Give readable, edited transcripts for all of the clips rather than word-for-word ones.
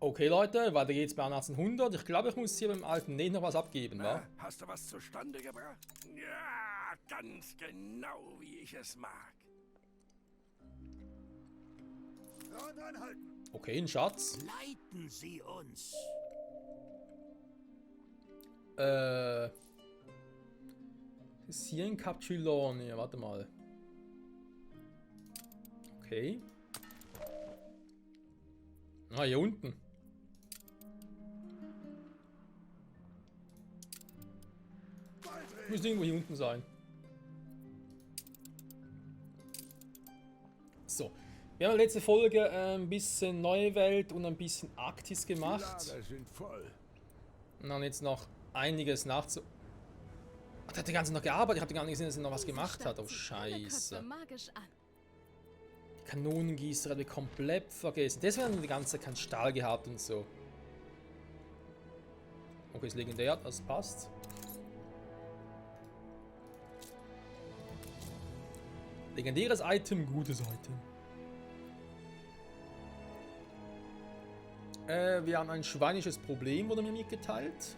Okay, Leute, weiter geht's bei 1800. Ich glaube, ich muss hier beim alten Nate noch was abgeben, wa? Na, hast du was zustande gebracht? Ja, ganz genau, wie ich es mag. Front anhalten. Okay, ein Schatz. Leiten Sie uns. Ist hier ein Capsulone? Warte mal. Okay. Ah, hier unten. Muss irgendwo hier unten sein. So. Wir haben letzte Folge ein bisschen Neue Welt und ein bisschen Arktis Die gemacht. Lager sind voll. Und dann jetzt noch einiges nachzu... Ach, der hat die ganze Zeit noch gearbeitet. Ich habe gar nicht gesehen, dass er noch was gemacht hat. Oh, scheiße. Magisch an. Kanonengießer habe ich komplett vergessen. Deswegen haben wir die ganze Zeit keinen Stahl gehabt und so. Okay, ist legendär. Das passt. Legendäres Item, gutes Item. Wir haben ein schweinisches Problem, wurde mir mitgeteilt.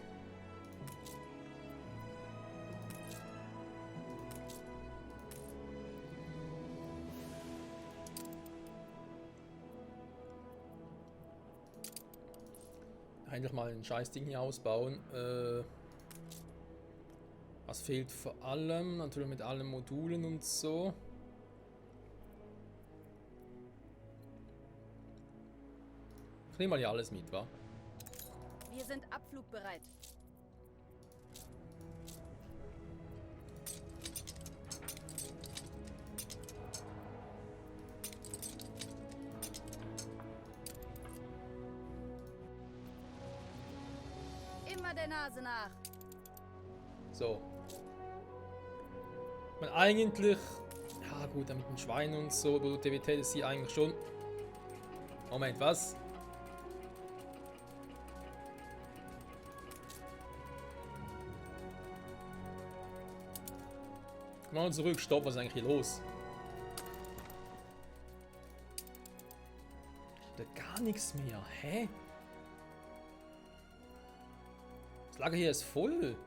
Eigentlich mal ein scheiß Ding hier ausbauen. Was fehlt vor allem? Natürlich mit allen Modulen und so. Ich nehme mal hier alles mit, wa? Wir sind abflugbereit. Immer der Nase nach. So. Ich meine, eigentlich... Ja gut, mit den Schweinen und so, Produktivität ist hier eigentlich schon... Moment, was? Mal zurück, stopp, was ist eigentlich hier los? Da gar nichts mehr, hä? Das Lager hier ist voll.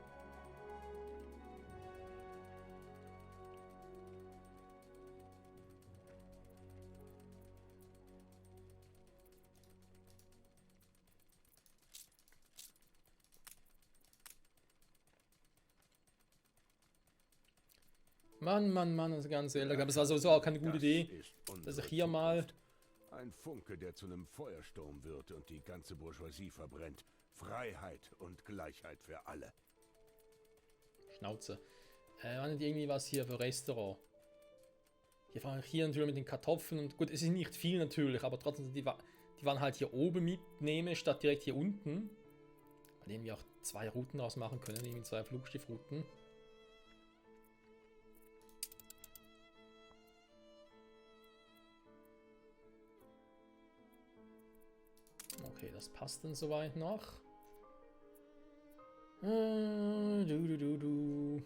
Mann, das Ganze. Ich glaube, es war sowieso auch keine gute Idee, dass ich hier mal... Ein Funke, der zu einem Feuersturm wird und die ganze Bourgeoisie verbrennt. Freiheit und Gleichheit für alle. Schnauze. War nicht irgendwie was hier für Restaurant? Hier fange ich hier natürlich mit den Kartoffeln und gut, es ist nicht viel natürlich, aber trotzdem, die waren halt hier oben mitnehmen, statt direkt hier unten. Bei denen wir auch 2 Routen draus machen können, irgendwie 2 Flugschiffrouten. Okay, das passt dann soweit noch. Du.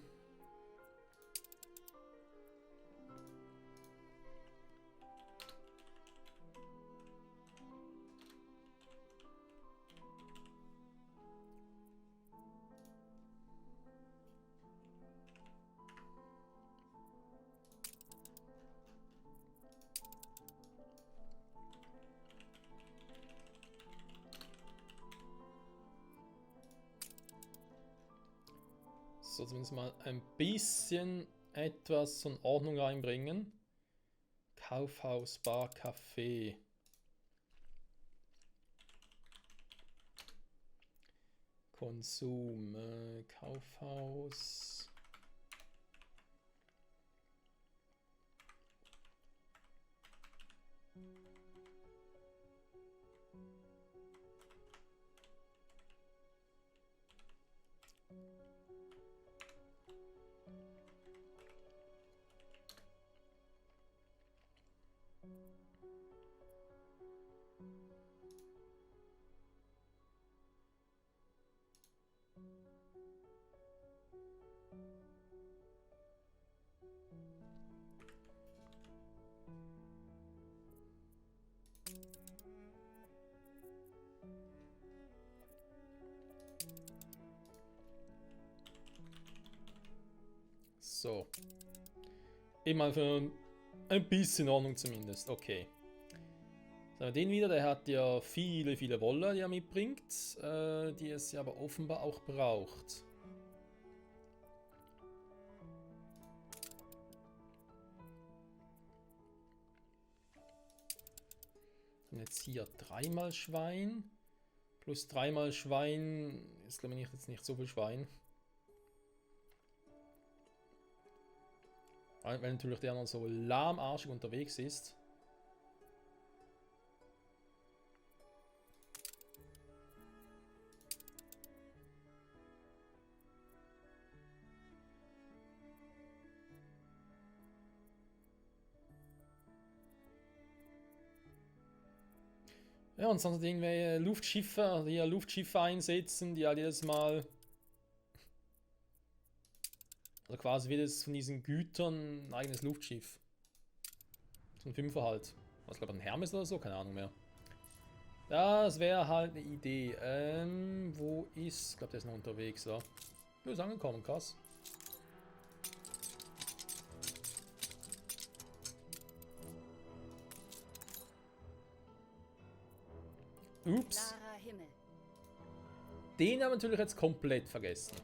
So, zumindest mal ein bisschen etwas in Ordnung reinbringen. Kaufhaus, Bar, Café. Konsum, Kaufhaus. So. Immer für ein bisschen Ordnung zumindest. Okay. So, den wieder, der hat ja viele, viele Wolle, die er mitbringt, die es ja aber offenbar auch braucht. Und jetzt hier 3-mal Schwein. Plus 3-mal Schwein ist, glaube ich, jetzt nicht so viel Schwein. Weil natürlich der noch so lahmarschig unterwegs ist. Ja, und sonst irgendwelche Luftschiffe, die ja Luftschiffe einsetzen, die halt jedes Mal, also quasi wie das von diesen Gütern ein eigenes Luftschiff. So ein Fünfer halt. Was glaube ich, ein Hermes oder so, keine Ahnung mehr. Das wäre halt eine Idee. Wo ist, ich glaube der ist noch unterwegs, ja. Der ist angekommen, krass. Ups. Klarer Himmel. Den haben wir natürlich jetzt komplett vergessen.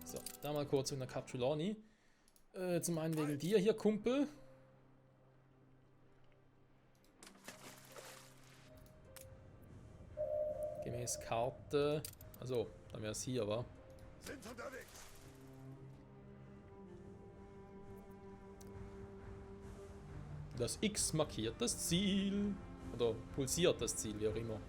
So, da mal kurz in der Capsulani. Zum einen wegen dir hier, Kumpel. Gemäß Karte. Also, dann wäre es hier, wa? Sind unterwegs. Das X markiert das Ziel. Oder pulsiert das Ziel, wie auch immer.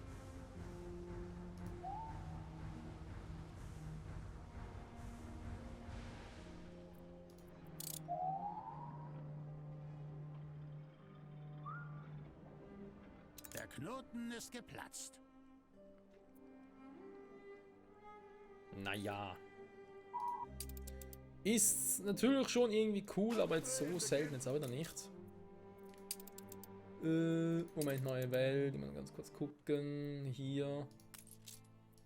Der Knoten ist geplatzt. Naja. Ist natürlich schon irgendwie cool, aber jetzt so selten jetzt auch wieder nicht. Moment, neue Welt. Mal ganz kurz gucken. Hier.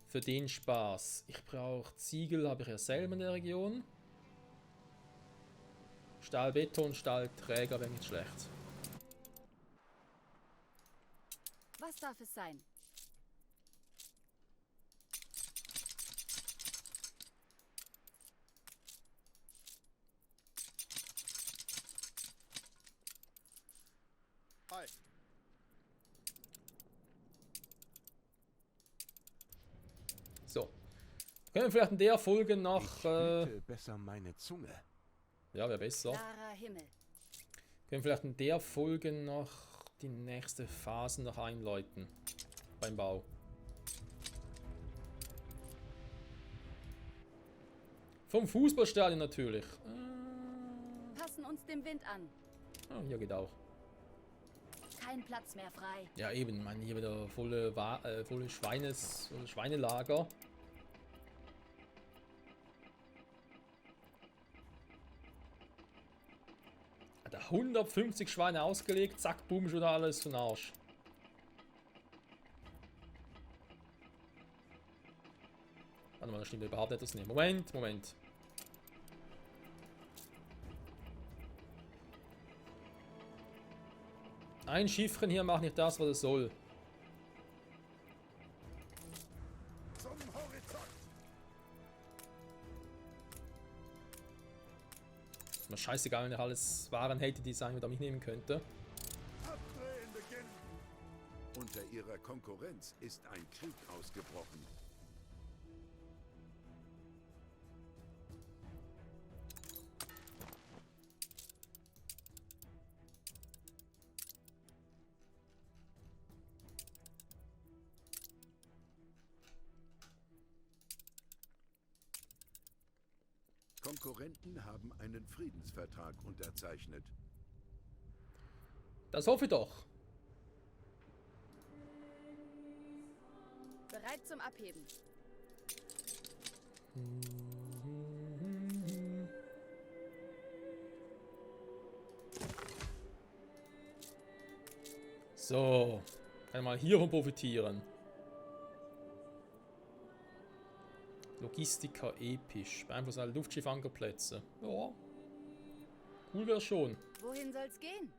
Für den Spaß. Ich brauche Ziegel, habe ich ja selber in der Region. Stahlbeton, Stahlträger wäre nicht schlecht. Was darf es sein? Hi. So. Können wir vielleicht in der Folge noch. Ich hüte besser meine Zunge. Ja, wäre besser. Klarer Himmel. Können wir vielleicht in der Folge noch die nächste Phase noch einläuten. Beim Bau. Vom Fußballstadion natürlich. Passen uns dem Wind an. Hier geht auch. Kein Platz mehr frei. Ja eben, man hier wieder volle Schweinelager. Hat er 150 Schweine ausgelegt, zack, boom, schon alles für den Arsch. Warte mal, da stimmt überhaupt etwas nicht. Moment. Ein Schiffchen hier macht nicht das, was es soll. Zum Horizont. Ist mir scheißegal, wenn ich alles Waren hätte, die ich wieder mitnehmen könnte. Abdrehen beginnen. Unter ihrer Konkurrenz ist ein Krieg ausgebrochen. Konkurrenten haben einen Friedensvertrag unterzeichnet. Das hoffe ich doch. Bereit zum Abheben. So, kann mal hiervon profitieren. Logistiker episch. Beeinflussen alle Luftschiffankerplätze. Ja. Cool wäre schon. Wohin soll's gehen?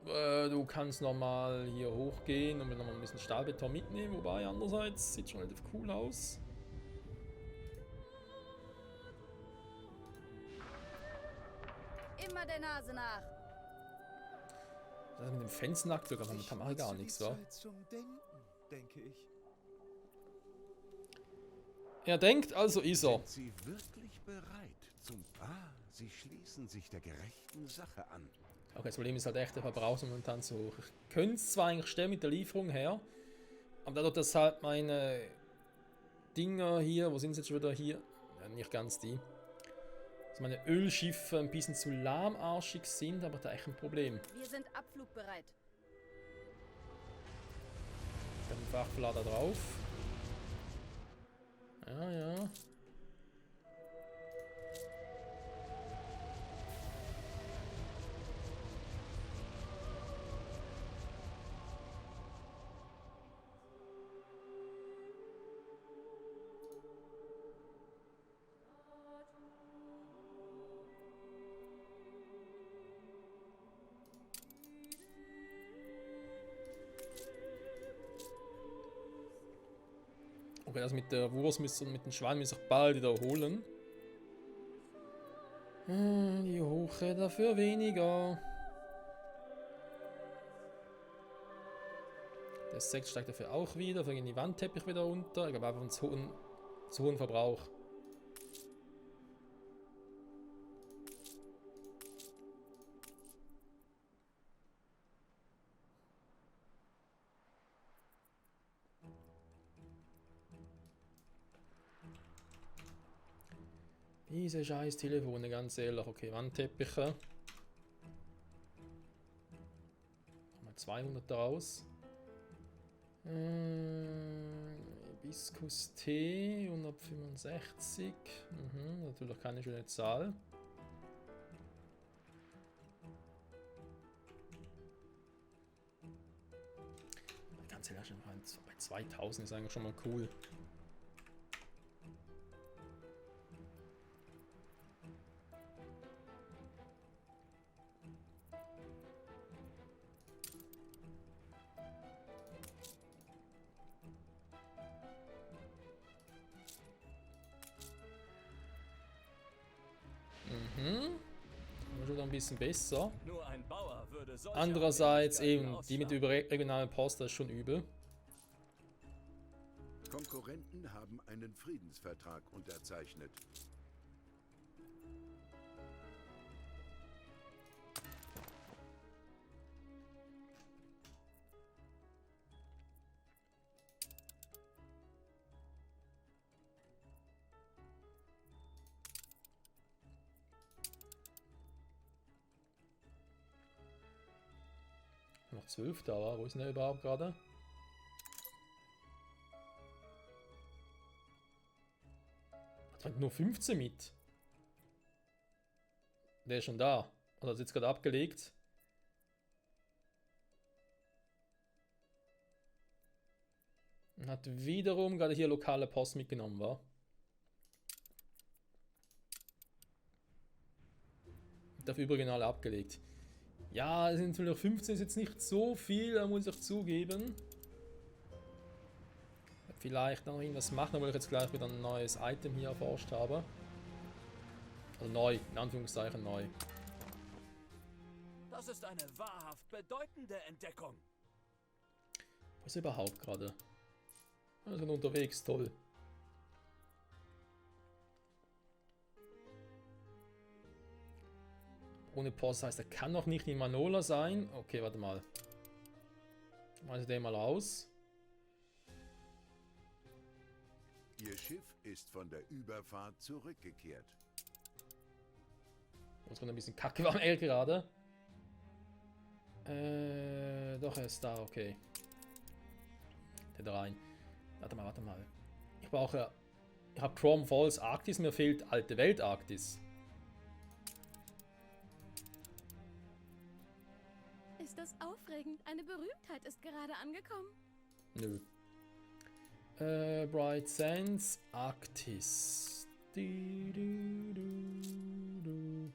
Du kannst nochmal hier hochgehen und nochmal ein bisschen Stahlbeton mitnehmen. Wobei, andererseits sieht schon relativ cool aus. Immer der Nase nach. Das mit dem Fensternackdruck, aber da mache ich gar nichts, wa? Zum Denken, denke ich. Er denkt, also ist er. Sind Sie wirklich bereit zum... Sie schließen sich der gerechten Sache an. Okay, das Problem ist halt echt, der Verbrauch ist momentan zu hoch. Ich könnte es zwar eigentlich stellen mit der Lieferung her, aber dadurch, dass halt meine Dinger hier, wo sind sie jetzt schon wieder hier? Ja, nicht ganz die. Dass meine Ölschiffe ein bisschen zu lahmarschig sind, aber da echt ein Problem. Wir sind abflugbereit. Dann den Frachtverlader drauf. Ja, ja. Okay, das mit der Wurst und mit den Schweinen muss ich bald wiederholen. Die Hoche dafür weniger. Der Sekt steigt dafür auch wieder, dafür gehen die Wandteppich wieder runter. Ich glaube einfach zu hohen Verbrauch. Diese scheiß Telefone, ganz ehrlich. Okay, Wandteppiche. Mal 200 daraus. Hibiskus Tee, 165. Natürlich keine schöne Zahl. Ganz ehrlich, bei 2000 ist eigentlich schon mal cool. Schon ein bisschen besser. Nur ein Bauer würde solche Andererseits eben, Abhängigkeiten die mit ausschlagen. regionalen Post, das ist schon übel. Konkurrenten haben einen Friedensvertrag unterzeichnet. Noch 12 da war. Wo ist denn der überhaupt gerade? Hat nur 15 mit. Der ist schon da. Oder hat jetzt gerade abgelegt. Und hat wiederum gerade hier lokale Post mitgenommen, war. Dafür überregionale abgelegt. Ja, es sind natürlich 15, ist jetzt nicht so viel, da muss ich zugeben. Vielleicht noch irgendwas machen, weil ich jetzt gleich wieder ein neues Item hier erforscht habe. Also neu, in Anführungszeichen neu. Das ist eine wahrhaft bedeutende Entdeckung. Wo ist er überhaupt gerade? Wir sind unterwegs, toll. Ohne Post heißt, er kann noch nicht in Manola sein. Okay, warte mal. Also den mal raus. Ihr Schiff ist von der Überfahrt zurückgekehrt. Uns kommt ein bisschen Kacke war am L gerade. Doch, er ist da, okay. Der da rein. Warte mal. Ich brauche... Ich habe Chrome Falls Arktis, mir fehlt Alte Welt Arktis. Ist das aufregend? Eine Berühmtheit ist gerade angekommen. Nö. Bright Sands, Arktis. Du, du, du, du.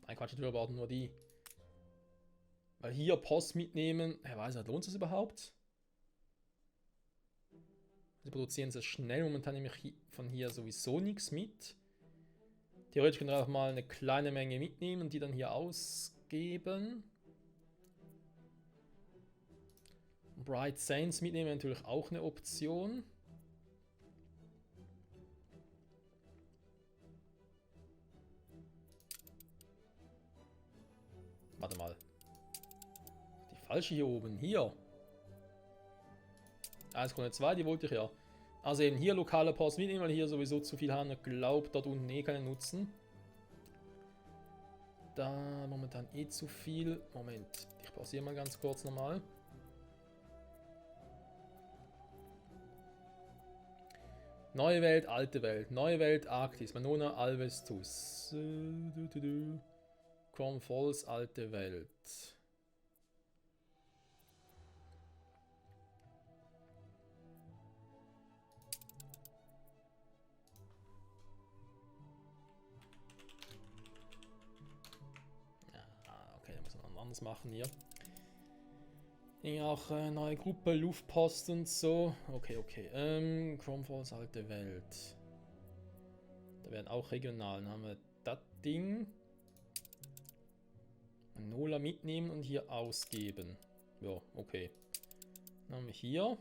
Nein, Quatsch, ich will aber auch nur die. Weil hier Post mitnehmen, wer weiß, lohnt es überhaupt? Sie produzieren sehr schnell, momentan nehme ich von hier sowieso nichts mit. Theoretisch können wir auch mal eine kleine Menge mitnehmen und die dann hier ausgeben. Bright Sands mitnehmen wäre natürlich auch eine Option. Warte mal. Die falsche hier oben, hier. 1,2, die wollte ich ja. Also eben hier lokale Post mitnehmen, weil hier sowieso zu viel haben. Ich glaube, dort unten eh keinen Nutzen. Da momentan eh zu viel. Moment, ich pausiere mal ganz kurz nochmal. Neue Welt, alte Welt. Neue Welt, Arktis. Manona, Alvestus. Crom Falls, alte Welt. Okay, da muss man anders machen hier. Hier auch neue Gruppe, Luftpost und so. Okay, okay. Chrome Falls, alte Welt. Da werden auch regional. Dann haben wir das Ding. Nola mitnehmen und hier ausgeben. Ja, okay. Dann haben wir hier.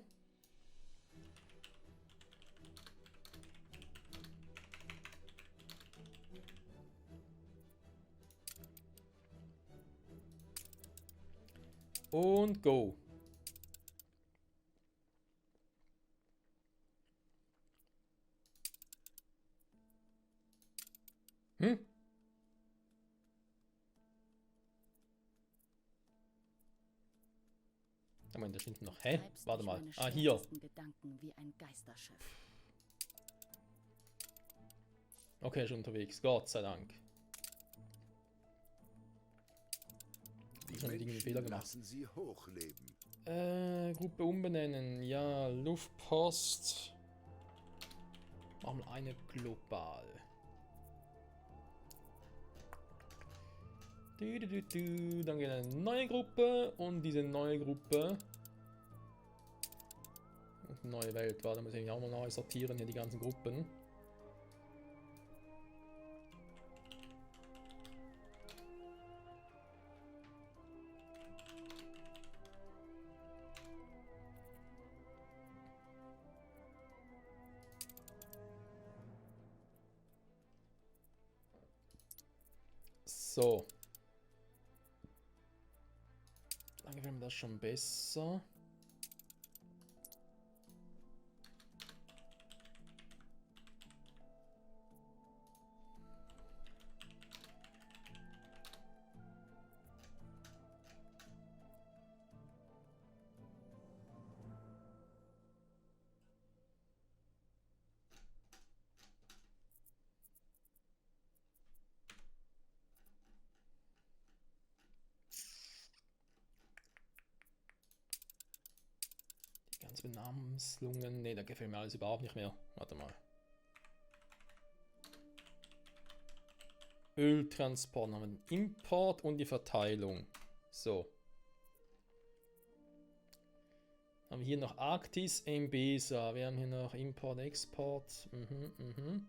Und go. Moment, da steht noch. Hä? Warte mal. Ah, hier. Gedanken wie ein Geisterschiff. Okay, schon unterwegs. Gott sei Dank. Die Schon irgendwie Fehler gemacht. lassen sie hochleben. Gruppe umbenennen. Ja, Luftpost. Machen wir eine global. Dann geht eine neue Gruppe und diese neue Gruppe. Und eine neue Welt. Warte, muss ich auch mal neu sortieren hier die ganzen Gruppen. So. Dann gefällt mir das schon besser. Benamslungen. Ne, da gefällt mir alles überhaupt nicht mehr. Warte mal. Öltransport haben wir den Import und die Verteilung. So. Haben wir hier noch Arktis, Mbesa. Wir haben hier noch Import, Export. Wenn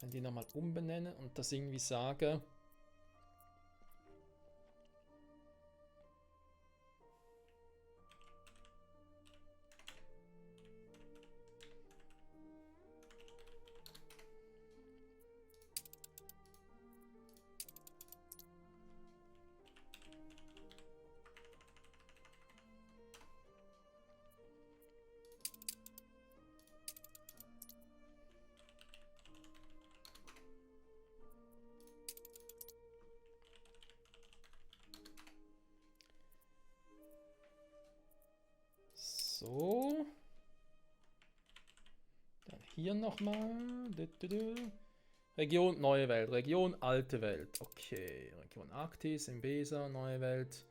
die nochmal umbenennen und das irgendwie sage. So. hier nochmal. Region Neue Welt, Region Alte Welt. Okay, Region Arktis, Imbesa, Neue Welt.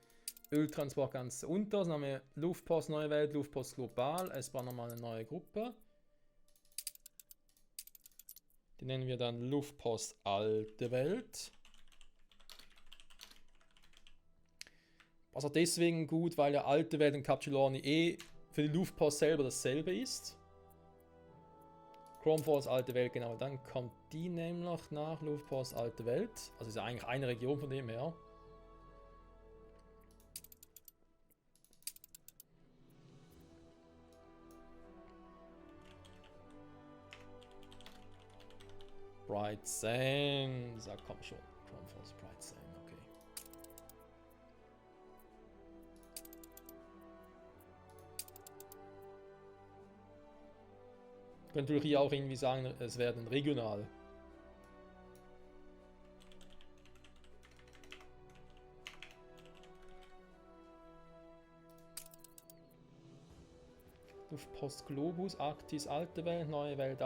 Öltransport ganz unter. Dann haben wir Luftpost Neue Welt, Luftpost Global. Es war nochmal eine neue Gruppe. Die nennen wir dann Luftpost Alte Welt. Also deswegen gut, weil ja Alte Welt und Capsuloni eh für die Luftpost selber dasselbe ist. Chrome Force Alte Welt, genau. Dann kommt die nämlich nach Luftpost Alte Welt. Also ist ja eigentlich eine Region von dem her. Bright Sands. Ah, komm schon. Chrome Force Bright Sands, okay. Könnte natürlich hier auch irgendwie sagen, es werden regional. Luftpost Globus, Arktis, Alte Welt, Neue Welt,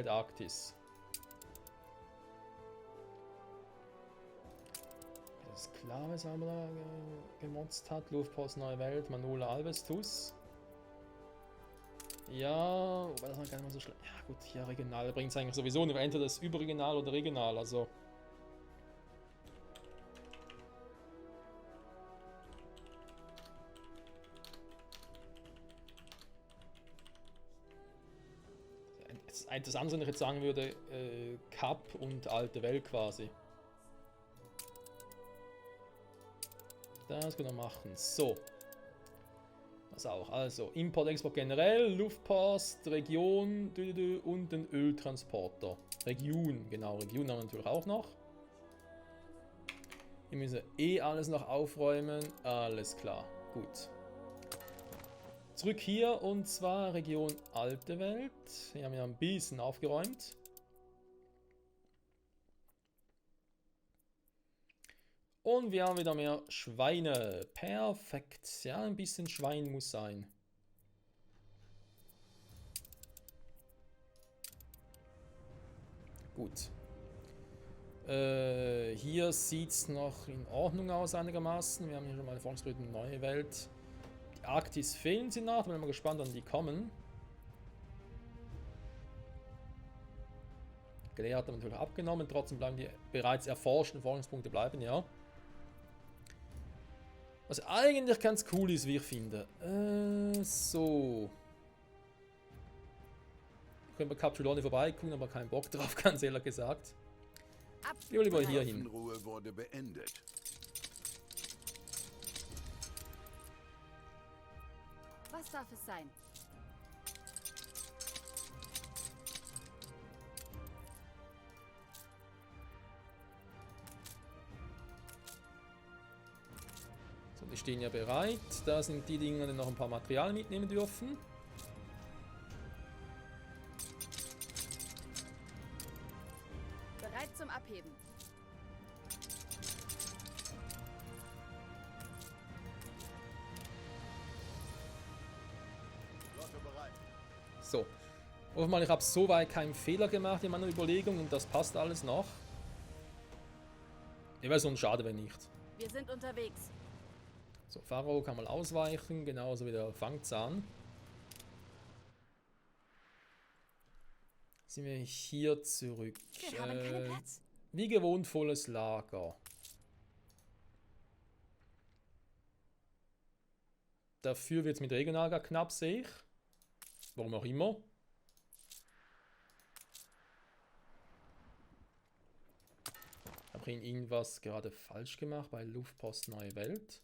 Arktis. Sklave selber gemotzt hat. Luftpost Neue Welt, Manola Alvestus. Ja, wobei das gar nicht mal so schlecht. Ja gut, hier regional bringt es eigentlich sowieso nur entweder das überregional oder regional, also. Das andere, wenn ich jetzt sagen würde, Kap und Alte Welt quasi. Das können wir machen. So. Was auch. Also, Import, Export generell, Luftpost, Region und den Öltransporter. Region, genau. Region haben wir natürlich auch noch. Wir müssen eh alles noch aufräumen. Alles klar. Gut. Zurück hier und zwar Region Alte Welt. Hier haben wir ein bisschen aufgeräumt. Und wir haben wieder mehr Schweine. Perfekt. Ja, ein bisschen Schwein muss sein. Gut. Hier sieht es noch in Ordnung aus einigermaßen. Wir haben hier schon mal Volksbrüten Neue Welt. Die Arktis fehlen sie noch. Da bin ich mal gespannt, wann die kommen. Gelea hat natürlich abgenommen. Trotzdem bleiben die bereits erforschten Forschungspunkte bleiben, ja. Was eigentlich ganz cool ist, wie ich finde. So. Können wir Capsulone vorbeigucken, aber keinen Bock drauf, ganz ehrlich gesagt. Gehen wir lieber hier hin. Waffenruhe wurde beendet. Was darf es sein? So, die stehen ja bereit. Da sind die Dinger, die noch ein paar Material mitnehmen dürfen. Bereit zum Abheben. So. Hoffen wir mal, ich habe soweit keinen Fehler gemacht in meiner Überlegung und das passt alles noch. Wäre sonst schade, wenn nicht. Wir sind unterwegs. So, Pharao kann mal ausweichen, genauso wie der Fangzahn. Sind wir hier zurück. Wir haben keinen Platz. Wie gewohnt volles Lager. Dafür wird es mit regional gar knapp, sehe ich. Warum auch immer. Habe ich irgendwas gerade falsch gemacht bei Luftpost Neue Welt?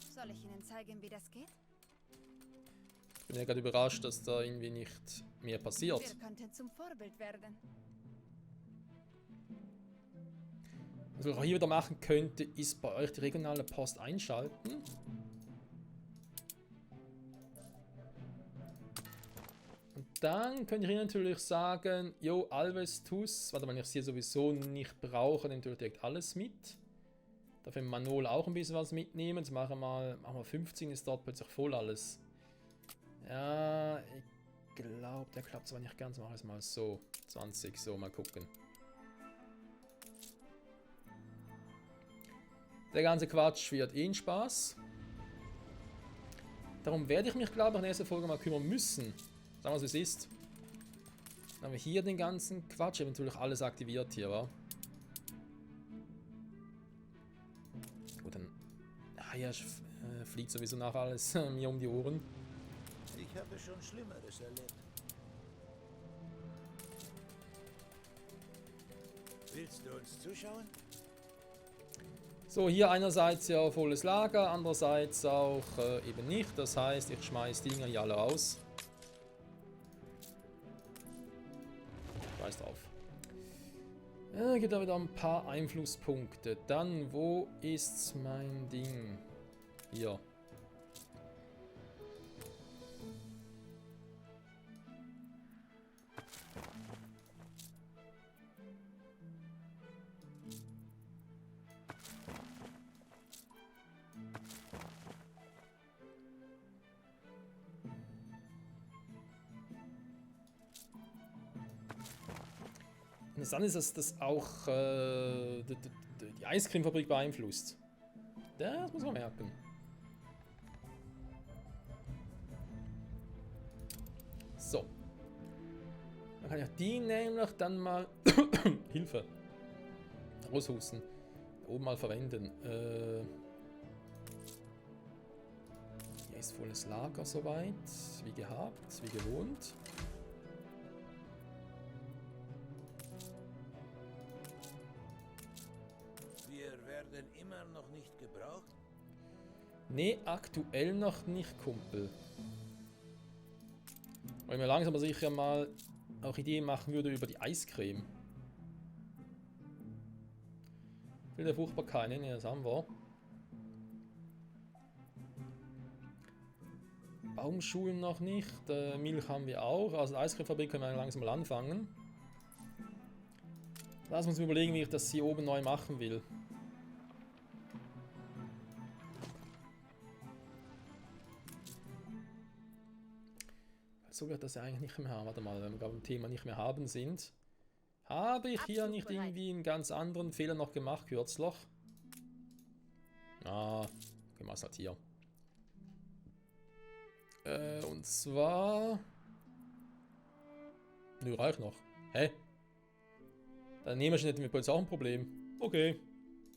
Soll ich Ihnen zeigen, wie das geht? Ich bin ja gerade überrascht, dass da irgendwie nicht mehr passiert. Wir könnten zum Vorbild werden. Was ich auch hier wieder machen könnte, ist bei euch die regionale Post einschalten. dann könnte ich Ihnen natürlich sagen, jo, Alvestus, warte mal, wenn ich sie sowieso nicht brauche, nehme ich natürlich direkt alles mit. Dafür Manol auch ein bisschen was mitnehmen. Jetzt machen wir 15, ist dort plötzlich voll alles. Ja, ich glaube, der klappt zwar nicht ganz, mache ich es mal so. 20, so, mal gucken. Der ganze Quatsch wird eh ein Spaß. Darum werde ich mich, glaube ich, in der nächsten Folge mal kümmern müssen. Sagen wir, was es ist. Dann haben wir hier den ganzen Quatsch. Eventuell alles aktiviert hier, wa? Gut, dann... Ah ja, fliegt sowieso nach alles mir um die Ohren. Ich habe schon Schlimmeres erlebt. Willst du uns zuschauen? So, hier einerseits ja volles Lager, andererseits auch eben nicht. Das heißt, ich schmeiß die Dinger hier alle raus. Scheiß drauf. Gibt da wieder ein paar Einflusspunkte. Dann, wo ist mein Ding? Hier. Interessant ist, dass das auch die Eiscremefabrik beeinflusst. Das muss man merken. So. Dann kann ich die nämlich dann mal Hilfe. Raushusten. Da oben mal verwenden. Hier ist volles Lager soweit. Wie gehabt, wie gewohnt. Werden immer noch nicht gebraucht? Nee, aktuell noch nicht, Kumpel. Weil ich mir langsam aber sicher mal auch Ideen machen würde über die Eiscreme. Will der furchtbar keine, ne, das haben wir. Baumschulen noch nicht, Milch haben wir auch, also die Eiscremefabrik können wir langsam mal anfangen. Lass uns überlegen, wie ich das hier oben neu machen will. So wird das ja eigentlich nicht mehr haben. Warte mal, wenn wir gerade beim Thema nicht mehr haben sind. Habe ich hier nicht irgendwie einen ganz anderen Fehler noch gemacht, kürzlich? Ah, okay, mal halt hier. Und zwar... Nö, reicht noch. Hä? Dann nehmen wir schon, hätten wir plötzlich auch ein Problem. Okay.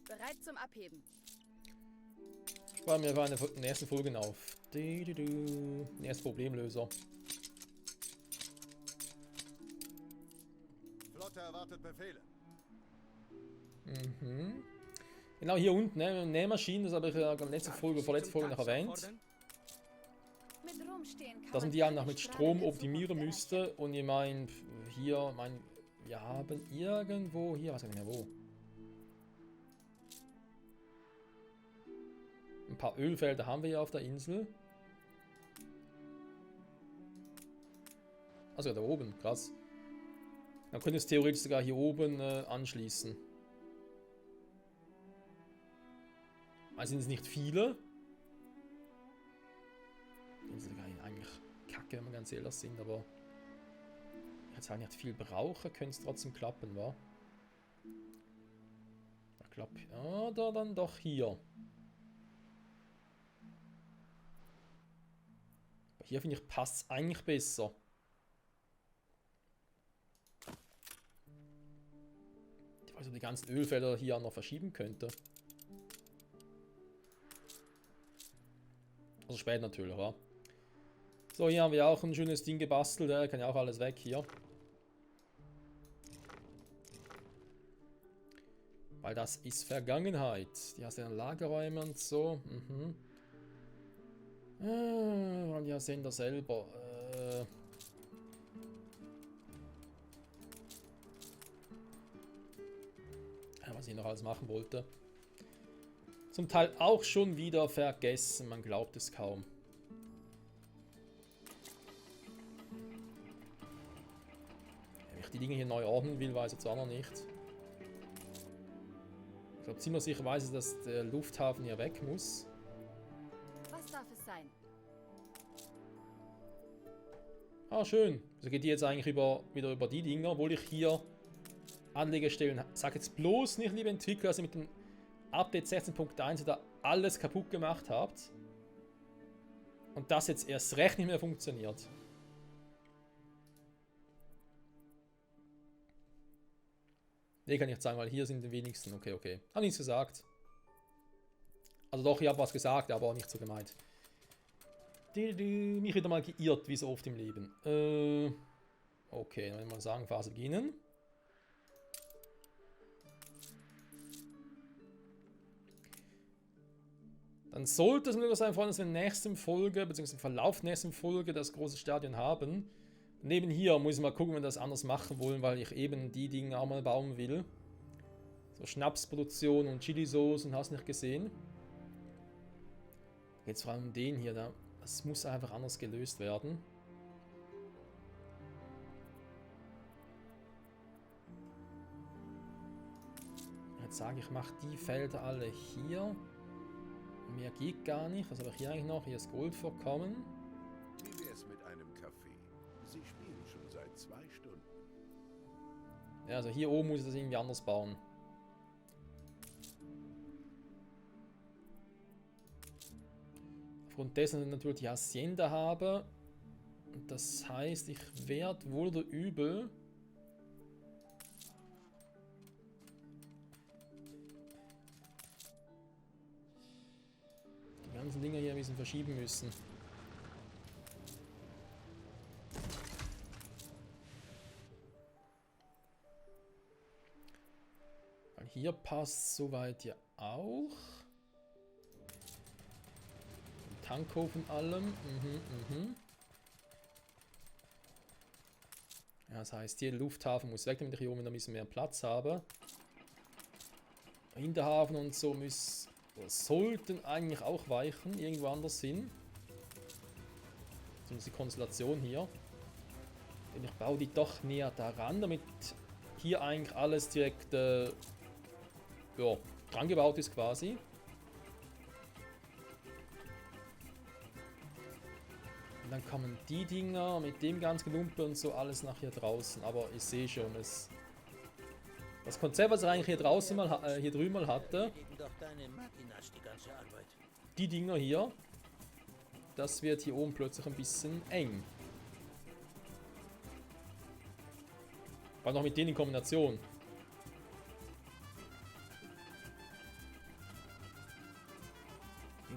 Bereit zum Abheben. Sparen wir in den nächsten Folgen auf. Erst Problemlöser. Flotte erwartet Befehle. Mhm. Genau hier unten, ne, Nähmaschinen, das habe ich ja in der letzten Folge, vorletzte Folge noch erwähnt. Mit rumstehen kann Dass man man die auch noch nicht mit gerade Strom in optimieren Zukunft müsste. Und ich meine, hier, wir haben irgendwo, hier, was weiß ich nicht mehr wo. Ein paar Ölfelder haben wir ja auf der Insel. Also da oben, krass. Dann könnte es theoretisch sogar hier oben anschließen. Also sind es nicht viele. Die sind eigentlich kacke, wenn wir ganz ehrlich sind, aber ich jetzt halt nicht viel brauche, könnte es trotzdem klappen, wa? Ich glaube, oder dann doch hier. Aber hier finde ich, passt es eigentlich besser. Ich weiß, ob die ganzen Ölfelder hier auch noch verschieben könnte. Also spät natürlich, wa? So, hier haben wir auch ein schönes Ding gebastelt, kann ja auch alles weg hier. Weil das ist Vergangenheit. Die hast ja Lagerräume und so. Mhm. Und ja, Sender selber. Was ich noch alles machen wollte. Zum Teil auch schon wieder vergessen, man glaubt es kaum. Dinge hier neu ordnen will, weiß ich zwar noch nicht. Ich glaube ziemlich sicher weiß ich, dass der Lufthafen hier weg muss. Was darf es sein? Ah, schön. Also geht die jetzt eigentlich wieder über die Dinger, obwohl ich hier Anlegestellen... Sag jetzt bloß nicht, liebe Entwickler, dass ihr mit dem Update 16.1 da alles kaputt gemacht habt. Und das jetzt erst recht nicht mehr funktioniert. Nee, kann ich nicht sagen, weil hier sind die wenigsten. Okay, okay. Hab nichts gesagt. Also doch, ich habe was gesagt, aber auch nicht so gemeint. Mich wieder mal geirrt, wie so oft im Leben. Okay, dann mal sagen, Phase beginnen. Dann sollte es möglich sein, dass wir in der nächsten Folge, beziehungsweise im Verlauf der nächsten Folge, das große Stadion haben. Neben hier muss ich mal gucken, wenn wir das anders machen wollen, weil ich eben die Dinge auch mal bauen will. So Schnapsproduktion und Chili-Sauce und hast nicht gesehen. Jetzt vor allem den hier, das muss einfach anders gelöst werden. Jetzt sage ich, mache die Felder alle hier. Mehr geht gar nicht. Was habe ich hier eigentlich noch? Hier ist Goldvorkommen. Wie wär's mit einem Kaffee? Sie spielen schon seit 2 Stunden. Ja, also hier oben muss ich das irgendwie anders bauen. Aufgrund dessen, dass ich natürlich die Hacienda habe. Das heißt, ich werde wohl oder übel die ganzen Dinge hier ein bisschen verschieben müssen. Weil hier passt soweit ja auch. Tankhofen allem. Ja, das heißt, hier der Lufthafen muss weg, damit ich hier oben ein bisschen mehr Platz habe. Hinterhafen und so sollten eigentlich auch weichen, irgendwo anders hin. Zumindest die Konstellation hier. Denn ich baue die doch näher daran, damit hier eigentlich alles direkt ja, dran gebaut ist quasi. Und dann kommen die Dinger mit dem ganzen Gelumpe und so alles nach hier draußen. Aber ich sehe schon, das Konzept, was ich eigentlich hier draußen mal, hier drüben mal hatte, die Dinger hier, das wird hier oben plötzlich ein bisschen eng. War noch mit denen in Kombination.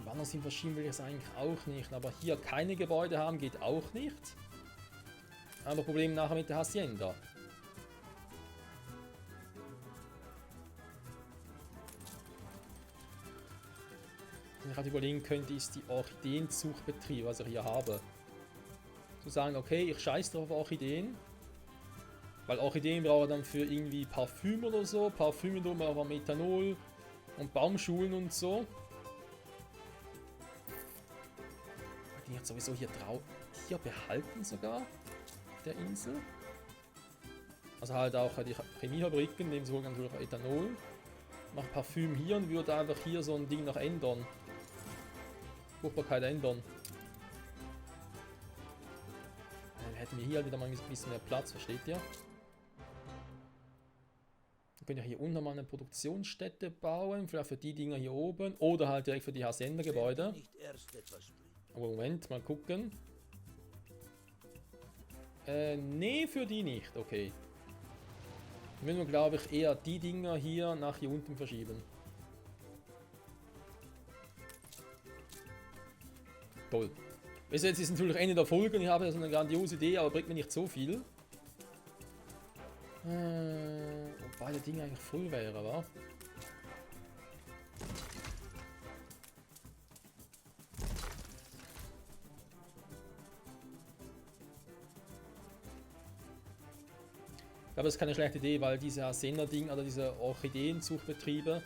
Wann sind verschieben will ich es eigentlich auch nicht. Aber hier keine Gebäude haben geht auch nicht. Aber Problem nachher mit der Hacienda. Was ich halt überlegen könnte, ist die Orchideenzuchtbetrieb, was ich hier habe. Zu sagen, okay, ich scheiße drauf auf Orchideen. Weil Orchideen brauche ich dann für irgendwie Parfüm oder so. Parfüm wiederum aber Methanol und Baumschulen und so. Die jetzt sowieso hier behalten sogar, der Insel. Also halt auch die Chemiefabriken, nehmen sie wohl ganz natürlich Ethanol. Macht Parfüm hier und würde einfach hier so ein Ding noch ändern. Fruchtbarkeit ändern. Dann hätten wir hier halt wieder mal ein bisschen mehr Platz, versteht ihr? Wir können ja hier unten mal eine Produktionsstätte bauen, vielleicht für die Dinger hier oben. Oder halt direkt für die Hacienda-Gebäude. Aber Moment, mal gucken. Nee, für die nicht. Okay. Dann müssen wir, glaube ich, eher die Dinger hier nach hier unten verschieben. Toll. Jetzt ist natürlich Ende der Folge und ich habe ja so eine grandiose Idee, aber bringt mir nicht so viel. Wobei das Ding eigentlich voll wäre, wa? Ich glaube, das ist keine schlechte Idee, weil diese Hacienda-Ding oder diese Orchideenzuchtbetriebe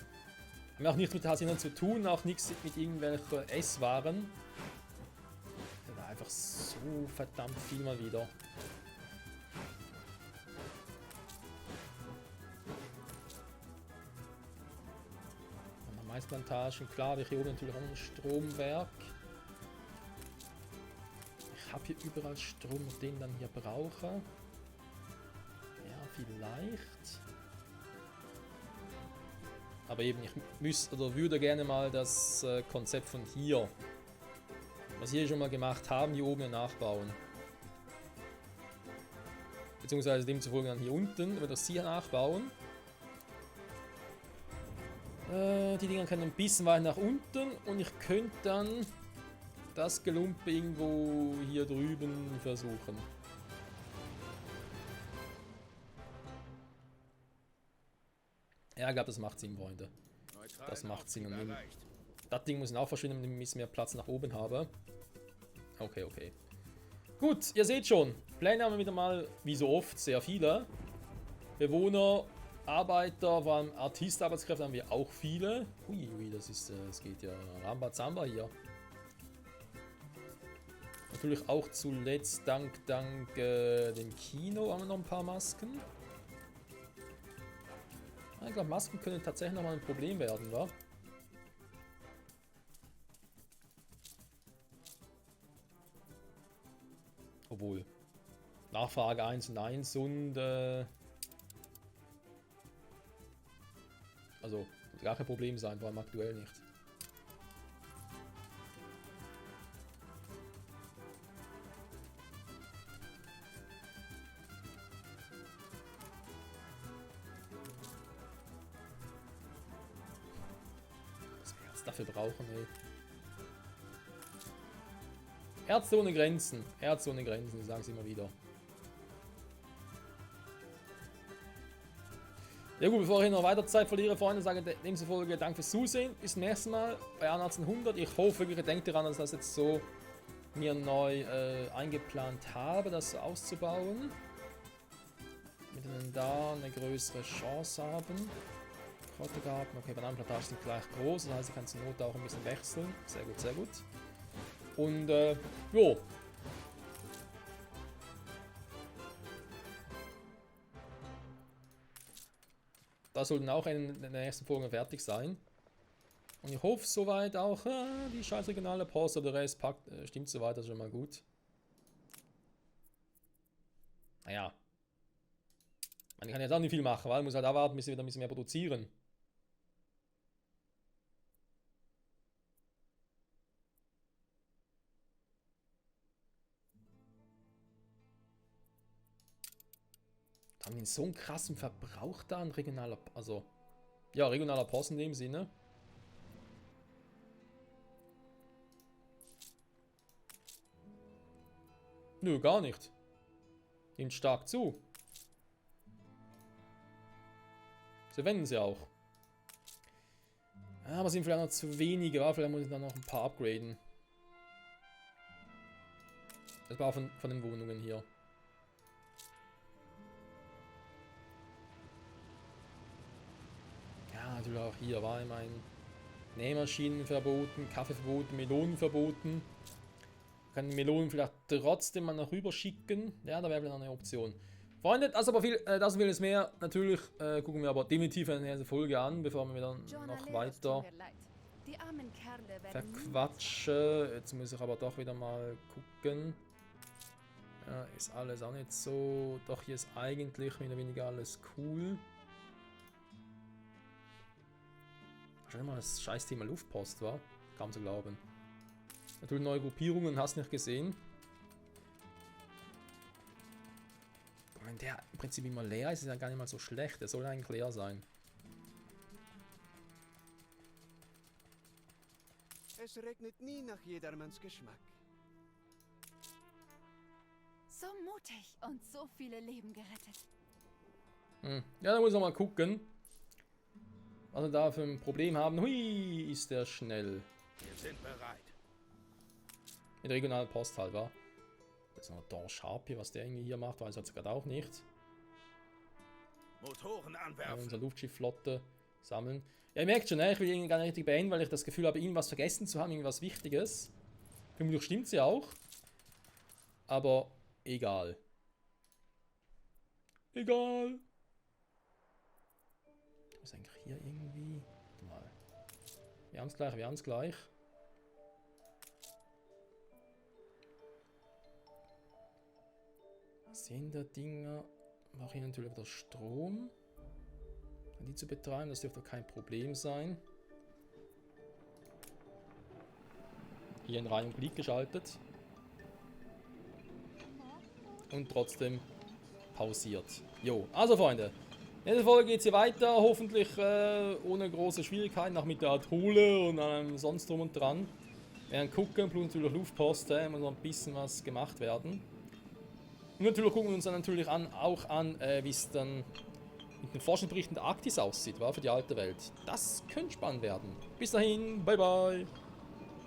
haben auch nichts mit der Hacienda zu tun, auch nichts mit irgendwelchen Esswaren. Das war einfach so verdammt viel mal wieder. Eisplantagen, klar, wir hier oben natürlich auch noch ein Stromwerk. Ich habe hier überall Strom, den ich dann hier brauche. Ja, vielleicht. Aber eben, ich würde gerne mal das Konzept von hier, was wir hier schon mal gemacht haben, hier oben nachbauen. Beziehungsweise demzufolge dann hier unten, wenn wir das hier nachbauen. Die Dinger können ein bisschen weiter nach unten und ich könnte dann das Gelumpe irgendwo hier drüben versuchen. Ja, ich glaube, das macht Sinn, Freunde. Das macht Sinn. Und das Ding muss auch verschwinden, damit ich ein bisschen mehr Platz nach oben habe. Okay, okay. Gut, ihr seht schon. Pläne haben wir wieder mal, wie so oft, sehr viele. Bewohner, Arbeiter, vor allem Artistarbeitskräfte haben wir auch viele. Ui, das geht ja Rambazamba hier. Natürlich auch zuletzt dank dem Kino haben wir noch ein paar Masken. Ich glaube, Masken können tatsächlich nochmal ein Problem werden, wa? Obwohl. Nachfrage 1 und 1 und also gar kein Problem sein, vor allem aktuell nicht. Was wir jetzt dafür brauchen, ey. Ärzte ohne Grenzen. Ärzte ohne Grenzen, ich sage es immer wieder. Ja gut, bevor ich noch weiter Zeit verliere, Freunde, sage ich demzufolge danke fürs Zusehen. Bis zum nächsten Mal bei 1800. Ich hoffe wirklich, ihr denkt daran, dass ich das jetzt so mir neu eingeplant habe, das so auszubauen. Damit wir dann da eine größere Chance haben. Kräutergarten, okay, Bananenplantagen sind gleich groß, das heißt, ich kann zur Not auch ein bisschen wechseln. Sehr gut, sehr gut. Und jo. Das sollten auch in der nächsten Folge fertig sein. Und ich hoffe soweit auch, die scheiß regionale Post oder der Rest stimmt soweit, das ist schon mal gut. Naja. Man kann jetzt auch nicht viel machen, weil man muss halt erwarten, bis wir wieder ein bisschen mehr produzieren. Haben wir so einen krassen Verbrauch da an regionaler, also ja, regionaler Post in dem Sinne. Nö, gar nicht. Nimmt stark zu. So wenden sie auch. Aber sind vielleicht noch zu wenige, aber vielleicht muss ich dann noch ein paar upgraden. Das war von den Wohnungen hier. Natürlich auch hier war mein Nähmaschinen verboten, Kaffee verboten, Melonen verboten. Kann die Melonen vielleicht trotzdem mal nach rüber schicken. Ja, da wäre vielleicht eine Option. Freunde, das aber viel, das und vieles mehr. Natürlich gucken wir aber definitiv eine nächste Folge an, bevor wir dann noch weiter verquatschen. Jetzt muss ich aber doch wieder mal gucken. Ja, ist alles auch nicht so. Doch hier ist eigentlich mehr oder weniger alles cool. Schon immer das scheiß Thema Luftpost war. Kaum zu glauben. Natürlich neue Gruppierungen, hast nicht gesehen. Wenn der im Prinzip immer leer ist, ist er gar nicht mal so schlecht. Der soll eigentlich leer sein. Es regnet nie nach jedermanns Geschmack. So mutig und so viele Leben gerettet. Ja, da muss man mal gucken. Was wir da für ein Problem haben. Hui, ist der schnell. Wir sind bereit. Mit regionaler Post halt, war. Das ist noch Don Sharp hier, was der irgendwie hier macht, weiß jetzt gerade auch nicht. Motoren anwerfen. Unsere Luftschiffflotte sammeln. Ja, ihr merkt schon, ne? Ich will irgendwie gar nicht richtig beenden, weil ich das Gefühl habe, irgendwas vergessen zu haben, irgendwas Wichtiges. Vermutlich stimmt sie auch. Aber egal. Egal. Ich muss eigentlich hier irgendwie. Warte mal. Wir haben es gleich. Senderdinger. Mache hier natürlich wieder Strom. Die zu betreiben, das dürfte kein Problem sein. Hier in Reihe und Glied geschaltet. Und trotzdem pausiert. Jo, also Freunde. In der Folge geht es hier weiter. Hoffentlich ohne große Schwierigkeiten. Auch mit der Athole und allem sonst drum und dran. Wir werden gucken, plus natürlich Luftposten. Muss noch ein bisschen was gemacht werden. Und natürlich gucken wir uns dann natürlich auch an, wie es dann mit den Forschungsberichten der Arktis aussieht, war für die alte Welt. Das könnte spannend werden. Bis dahin, bye bye.